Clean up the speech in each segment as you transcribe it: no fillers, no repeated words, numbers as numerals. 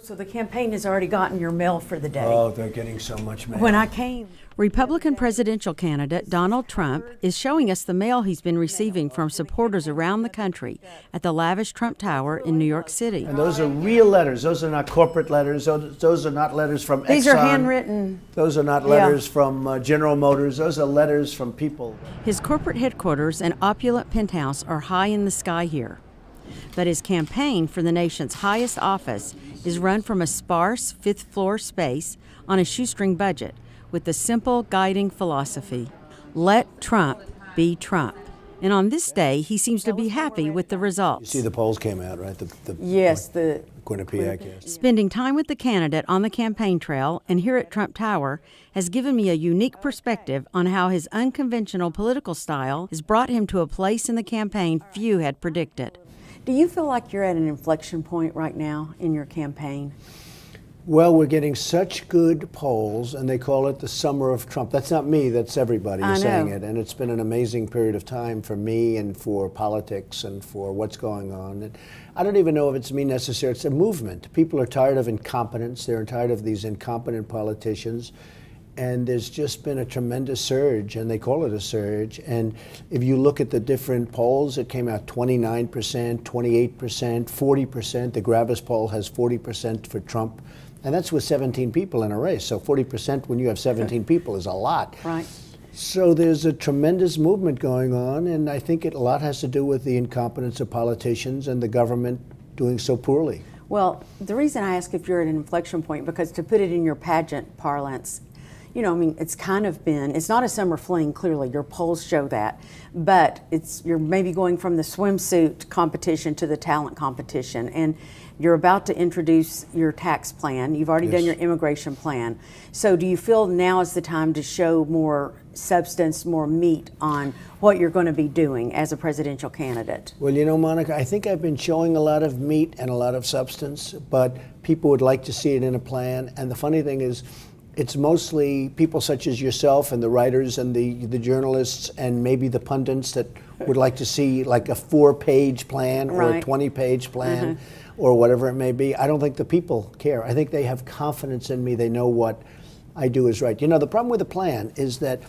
So the campaign has already gotten your mail for the day. Oh, they're getting so much mail. When I came, Republican presidential candidate Donald Trump is showing us the mail he's been receiving from supporters around the country at the lavish Trump Tower in New York City. And those are real letters. Those are not corporate letters. Those are not letters from Exxon. these are handwritten. Those are not letters from General Motors. Those are letters from people. His corporate headquarters and opulent penthouse are high in the sky here. But his campaign for the nation's highest office is run from a sparse fifth-floor space on a shoestring budget with the simple guiding philosophy, let Trump be Trump. And on this day, he seems to be happy with the results. You see the polls came out, right? Yes, the Quinnipiac, yes. Spending time with the candidate on the campaign trail and here at Trump Tower has given me a unique perspective on how his unconventional political style has brought him to a place in the campaign few had predicted. Do you feel like you're at an inflection point right now in your campaign? Well, we're getting such good polls, and they call it the summer of Trump. That's not me, that's everybody saying it. And it's been an amazing period of time for me and for politics and for what's going on. And I don't even know if it's me necessarily. It's a movement. People are tired of incompetence. They're tired of these incompetent politicians. And there's just been a tremendous surge, and they call it a surge. And if you look at the different polls, it came out 29%, 28%, 40%. The Gravis poll has 40% for Trump. And that's with 17 people in a race. So 40% when you have 17 people is a lot. Right. So there's a tremendous movement going on, and I think a lot has to do with the incompetence of politicians and the government doing so poorly. Well, the reason I ask if you're at an inflection point, because to put it in your pageant parlance, you know, I mean, it's kind of been, it's not a summer fling, clearly, your polls show that, but you're maybe going from the swimsuit competition to the talent competition, and you're about to introduce your tax plan. You've already done your immigration plan. So do you feel now is the time to show more substance, more meat on what you're going to be doing as a presidential candidate? Well, you know, Monica, I think I've been showing a lot of meat and a lot of substance, but people would like to see it in a plan. And the funny thing is, it's mostly people such as yourself and the writers and the journalists and maybe the pundits that would like to see like a 4-page plan or a 20-page plan or whatever it may be. I don't think the people care. I think they have confidence in me. They know what I do is right. You know, the problem with the plan is that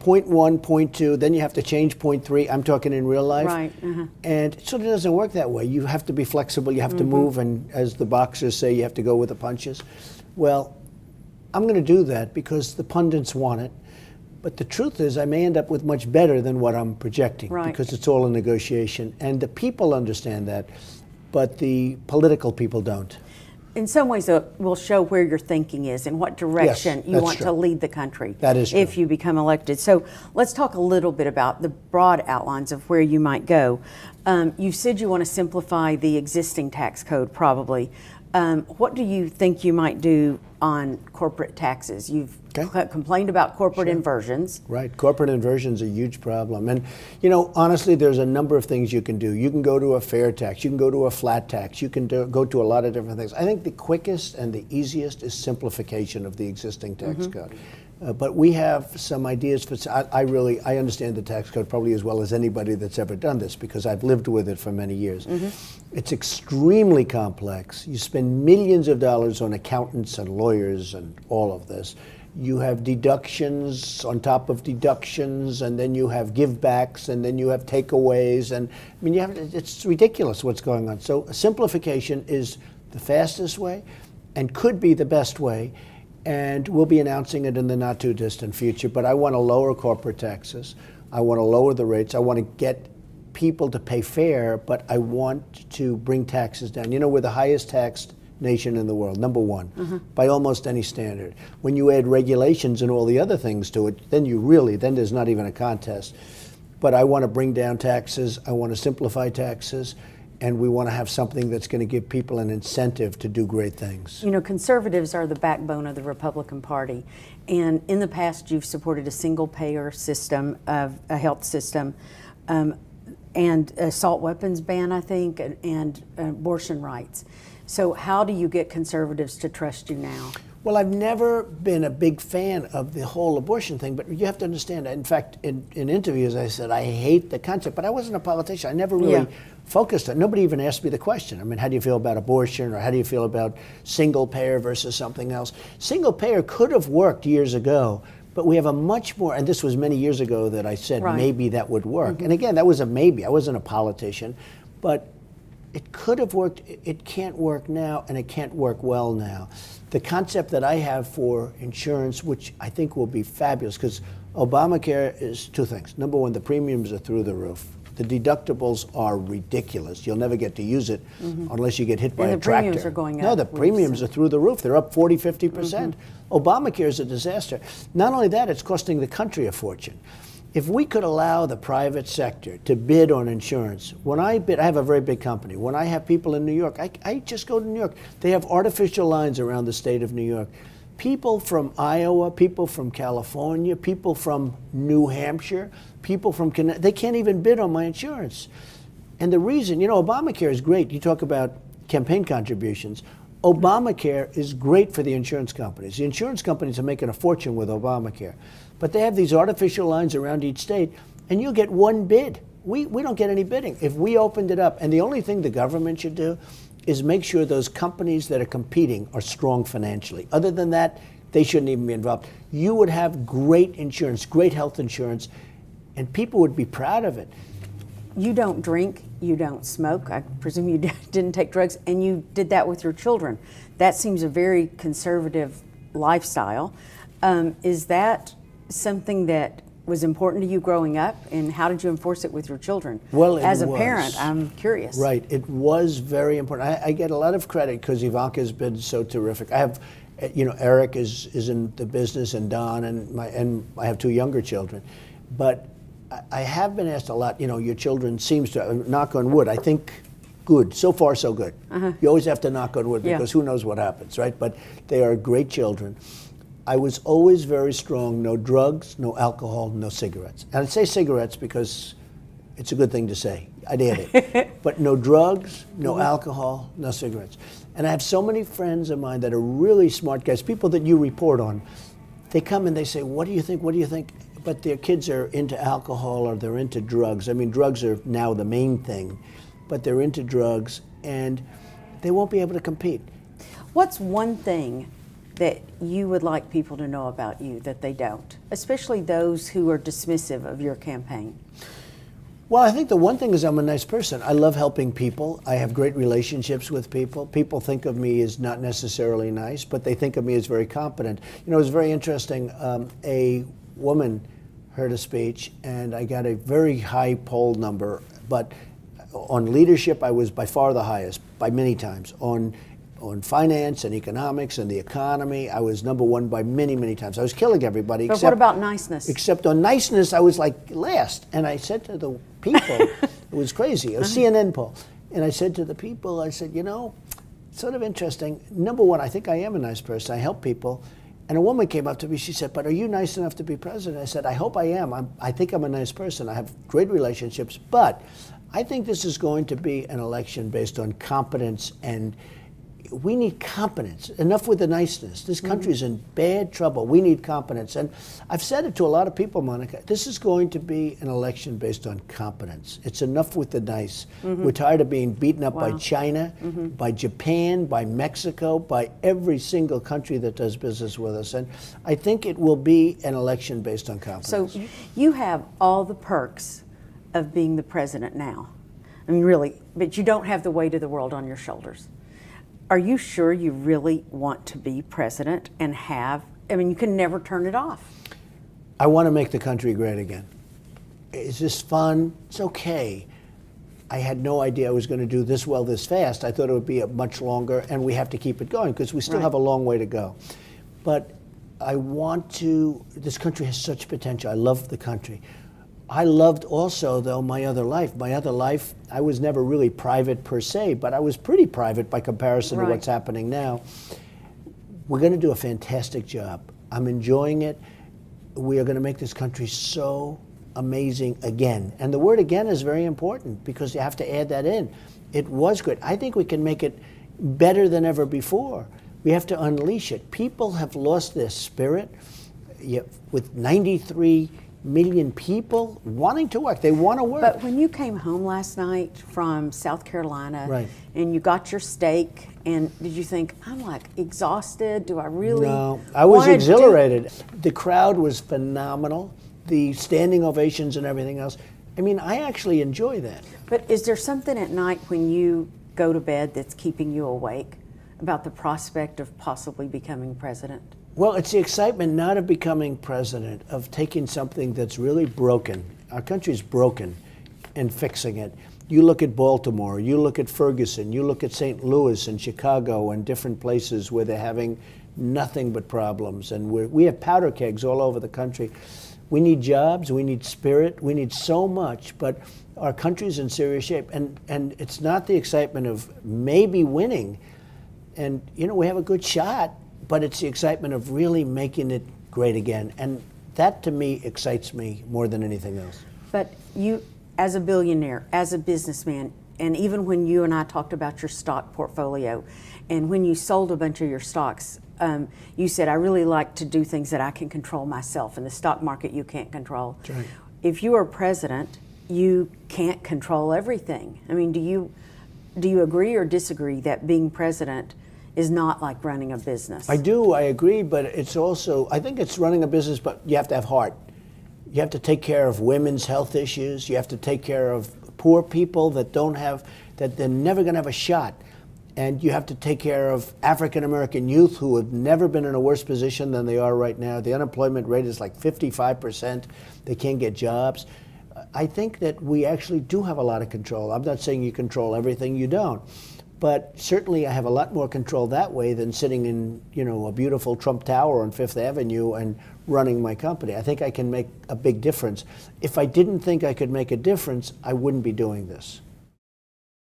point 1, point 2, then you have to change point 3. I'm talking in real life. Right. And it sort of doesn't work that way. You have to be flexible. You have to move. And as the boxers say, you have to go with the punches. Well, I'm going to do that because the pundits want it. But the truth is I may end up with much better than what I'm projecting because it's all a negotiation. And the people understand that, but the political people don't. In some ways, it will show where your thinking is and what direction you want to lead the country. That is true. If you become elected. So let's talk a little bit about the broad outlines of where you might go. You said you want to simplify the existing tax code, probably. What do you think you might do on corporate taxes? You've complained about corporate inversions. Right, corporate inversion's a huge problem. And, you know, honestly, there's a number of things you can do. You can go to a fair tax, you can go to a flat tax, you can go to a lot of different things. I think the quickest and the easiest is simplification of the existing tax code. But we have some ideas for, I understand the tax code probably as well as anybody that's ever done this because I've lived with it for many years. It's extremely complex. You spend millions of dollars on accountants and lawyers and all of this. You have deductions on top of deductions, and then you have givebacks, and then you have takeaways, and I mean, it's ridiculous what's going on. So simplification is the fastest way and could be the best way. And we'll be announcing it in the not too distant future. But I want to lower corporate taxes. I want to lower the rates. I want to get people to pay fair, but I want to bring taxes down. You know, we're the highest taxed nation in the world, number one, by almost any standard. When you add regulations and all the other things to it, then then there's not even a contest. But I want to bring down taxes. I want to simplify taxes. And we want to have something that's going to give people an incentive to do great things. You know, conservatives are the backbone of the Republican Party. And in the past, you've supported a single-payer system, of a health system, and assault weapons ban, I think, and abortion rights. So how do you get conservatives to trust you now? Well, I've never been a big fan of the whole abortion thing, but you have to understand, in fact, in interviews I said, I hate the concept, but I wasn't a politician. I never really focused on it. Nobody even asked me the question. I mean, how do you feel about abortion, or how do you feel about single payer versus something else? Single payer could have worked years ago, but we have a much more, and this was many years ago that I said maybe that would work. And again, that was a maybe. I wasn't a politician, but it could have worked. It can't work now, and it can't work well now. The concept that I have for insurance, which I think will be fabulous, because Obamacare is two things. Number one, the premiums are through the roof. The deductibles are ridiculous. You'll never get to use it unless you get hit by a tractor. And the premiums are going up. No, the premiums are through the roof. They're up 40, 50%. Obamacare is a disaster. Not only that, it's costing the country a fortune. If we could allow the private sector to bid on insurance, when I bid, I have a very big company. When I have people in New York, I just go to New York. They have artificial lines around the state of New York. People from Iowa, people from California, people from New Hampshire, people from Connecticut, they can't even bid on my insurance. And the reason, Obamacare is great. You talk about campaign contributions. Obamacare is great for the insurance companies. The insurance companies are making a fortune with Obamacare. But they have these artificial lines around each state, and you'll get one bid. We don't get any bidding. If we opened it up, and the only thing the government should do is make sure those companies that are competing are strong financially. Other than that, they shouldn't even be involved. You would have great insurance, great health insurance, and people would be proud of it. You don't drink, you don't smoke. I presume you didn't take drugs, and you did that with your children. That seems a very conservative lifestyle. Is that something that was important to you growing up, and how did you enforce it with your children? Well, as a parent, I'm curious. Right, it was very important. I get a lot of credit because Ivanka's been so terrific. I have, Eric is in the business, and Don, and I have two younger children. But I have been asked a lot, your children seems to, knock on wood, I think good, so far so good. You always have to knock on wood because who knows what happens, right? But they are great children. I was always very strong, no drugs, no alcohol, no cigarettes. And I say cigarettes because it's a good thing to say. I'd add it. But no drugs, no alcohol, no cigarettes. And I have so many friends of mine that are really smart guys, people that you report on. They come and they say, what do you think, what do you think? But their kids are into alcohol or they're into drugs. I mean, drugs are now the main thing, but they're into drugs and they won't be able to compete. What's one thing that you would like people to know about you that they don't, especially those who are dismissive of your campaign? Well, I think the one thing is I'm a nice person. I love helping people. I have great relationships with people. People think of me as not necessarily nice, but they think of me as very competent. It was very interesting. A woman heard a speech, and I got a very high poll number, but on leadership, I was by far the highest, by many times. On finance and economics and the economy, I was number one by many, many times. I was killing everybody. But what about niceness? Except on niceness, I was like last. And I said to the people, it was crazy, a CNN poll. And I said to the people, I said, sort of interesting. Number one, I think I am a nice person. I help people. And a woman came up to me, she said, but are you nice enough to be president? I said, I hope I am. I think I'm a nice person. I have great relationships. But I think this is going to be an election based on competence, and we need competence. Enough with the niceness. This country's in bad trouble. We need competence. And I've said it to a lot of people, Monica, this is going to be an election based on competence. It's enough with the nice. We're tired of being beaten up by China, by Japan, by Mexico, by every single country that does business with us. And I think it will be an election based on competence. So you have all the perks of being the president now. I mean, really, but you don't have the weight of the world on your shoulders. Are you sure you really want to be president and you can never turn it off? I want to make the country great again. Is this fun? It's okay. I had no idea I was going to do this well this fast. I thought it would be much longer, and we have to keep it going because we still have a long way to go. But I want to, this country has such potential. I love the country. I loved also, though, my other life. My other life, I was never really private per se, but I was pretty private by comparison to what's happening now. We're going to do a fantastic job. I'm enjoying it. We are going to make this country so amazing again. And the word again is very important because you have to add that in. It was good. I think we can make it better than ever before. We have to unleash it. People have lost their spirit. With 93 million people wanting to work. They want to work. But when you came home last night from South Carolina, right, and you got your steak, and did you think, I'm like exhausted? Do I really? No, I was exhilarated. The crowd was phenomenal. The standing ovations and everything else. I mean, I actually enjoy that. But is there something at night when you go to bed that's keeping you awake about the prospect of possibly becoming president? Well, it's the excitement not of becoming president, of taking something that's really broken. Our country's broken and fixing it. You look at Baltimore, you look at Ferguson, you look at St. Louis and Chicago and different places where they're having nothing but problems. And we have powder kegs all over the country. We need jobs, we need spirit, we need so much, but our country's in serious shape. And it's not the excitement of maybe winning. And, you know, we have a good shot, but it's the excitement of really making it great again. And that, to me, excites me more than anything else. But you, as a billionaire, as a businessman, and even when you and I talked about your stock portfolio, and when you sold a bunch of your stocks, you said, I really like to do things that I can control myself. In the stock market, you can't control. That's right. If you are president, you can't control everything. I mean, do you agree or disagree that being president is not like running a business? I do, I agree, but it's also, I think it's running a business, but you have to have heart. You have to take care of women's health issues. You have to take care of poor people that don't have, that they're never going to have a shot. And you have to take care of African American youth who have never been in a worse position than they are right now. The unemployment rate is like 55%. They can't get jobs. I think that we actually do have a lot of control. I'm not saying you control everything, you don't. But certainly I have a lot more control that way than sitting in, you know, a beautiful Trump Tower on Fifth Avenue and running my company. I think I can make a big difference. If I didn't think I could make a difference, I wouldn't be doing this.